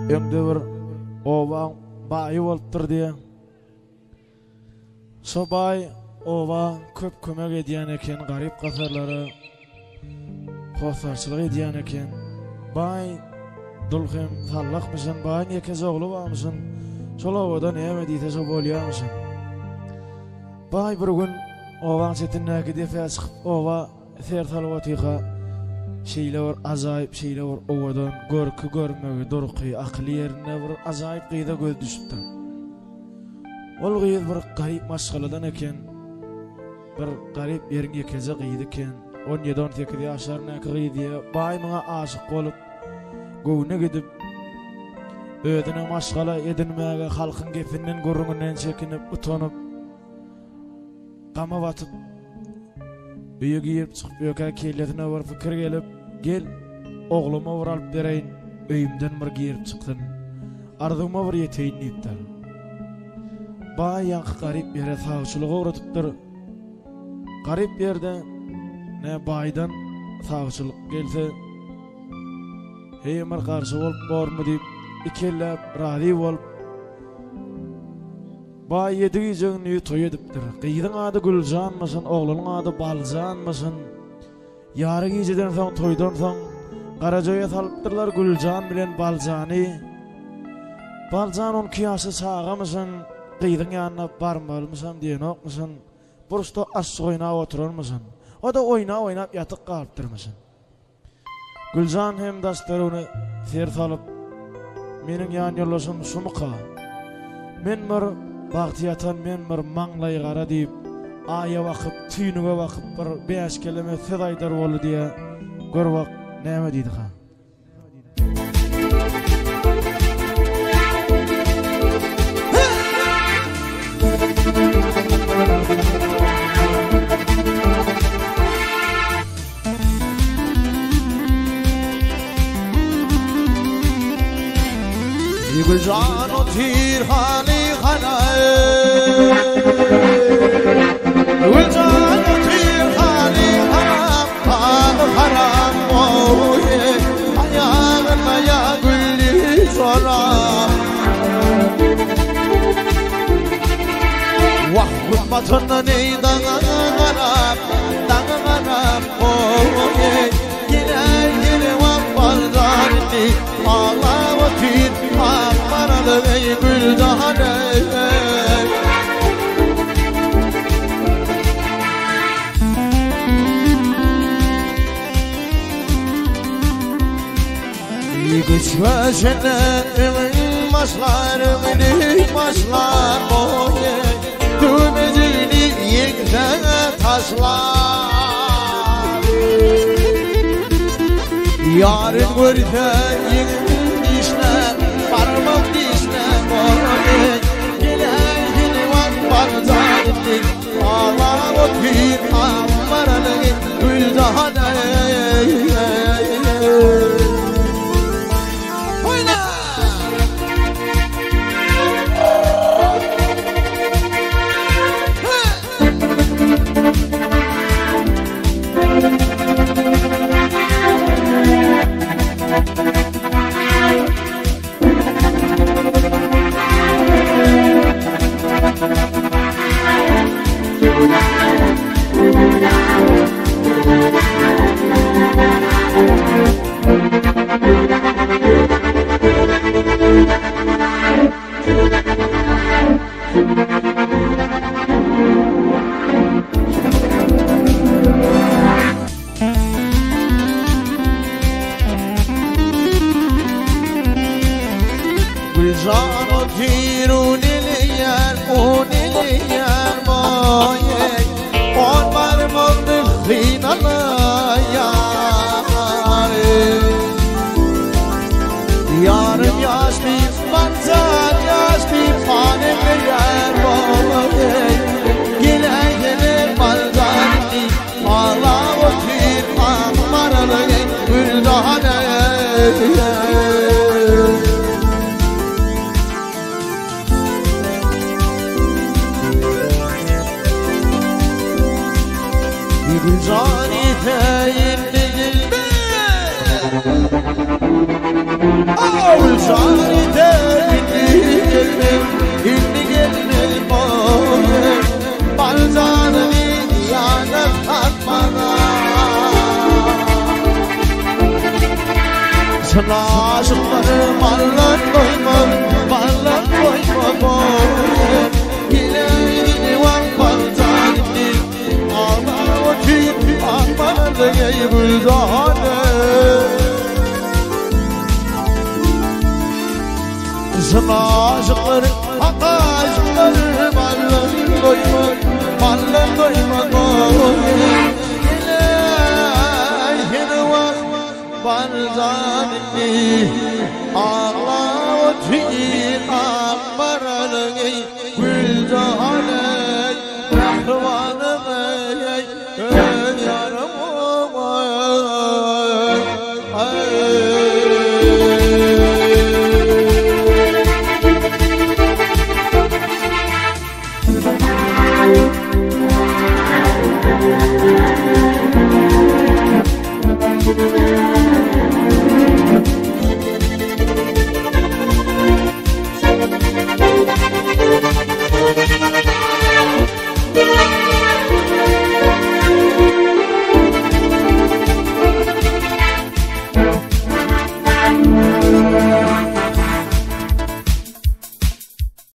Öňde bir owa baý bolupdyr diýe. So baý owa köp kömek edýän eken, garyp gafarlara hosarçylyk edýän eken. Baý dulhym tallakmyşyn, baý nekez ogly barmyşyn, şol owada näme diýse şo bolýarmyşyn. Baý bir gün owaň çetinäki defe çykyp owa sertalwatyga şeyler azaýyp şeyler owadan görkü görmegi durky akly ýerine bir azaýyp gyýda göz düşüpdi. Ol gyýyl bir garyp maşgaladan eken, bir garyp ýerine keze gyýdy eken, 17-18 ýaşlaryna gyýdy. Baý maňa aşyk bolup gowuna gidip ödüne maşgala edinmäge halkyň gepinden görüngünden çekinip utanyp gama batyp üýe giyip çykyp ýöke kelletine bir pikir gelip, gel ogluma bir alyp bereýin, öýümden bir giyip çykdym, ardyma bir ýeteýin diýipdir. Baý ýanky garyp ýere sagçylygy öwretypdir. Garyp ýerde ne baýdan sagçylyk gelse heýemir garşy bolup bormy diýip ikellep razy bolup baý ýedigiňi toý edipdir. Gyýdyň ady Güljanmysyn, oglanyň ady Baljanmysyn? Ýary gijeden soň toýdan soň garajoýa salypdyrlar Güljan bilen Baljany. Baljan on kiyasy sagamysyn, gyýdyň ýanyna barmalymysyn diýen okmysyn? Bursta aşyk oýnap oturarmysyn? O da oýnap ýatyp galypdyrmysyn? Güljan hem dastaryny ser salyp, meniň ýan ýoldaşym şumuka. Men bir bagtyatan, men bir maňlaý gara diýip, aýa bakyp, tüýnüge bakyp bir 5 kelime söz aýdar boldy diýe görwek näme diýdi ha? Güljan o tirhani hanay, Güljan o tirhani hanam, haram oye, ayağına ya gülli soram. Vah gülmatına ney dağanam oye, gile vah baldanini, ağla o tir. Amaralı ey Güldane, Güçmeşene evin başlar boye, Tümecini yekse taşlar. Yarın görsen parmak dişle boye, gile vak barzanetlik, ağla o tüy amaralı Güldane. Güljan o tiruniliyer, uniliyer boye, on barmağını hinalı yâre. Yarım yaş bir manzar, yaş bir panemle yer boye, gile baldanini, ağla o tir amaralı Güldane. Güljan iteğin dilbe, Güljan aşıkları mallar koyma, mallar koyma boy. Yine var baltanı, ağlar o ki ağlar ey güldane. Sana aşıkları, aşıkları mallar koyma, mallar koyma boy. Yine var baltanı, ağlar o ki ağlar ey güldane. Rahmanım ey yarım Thank you.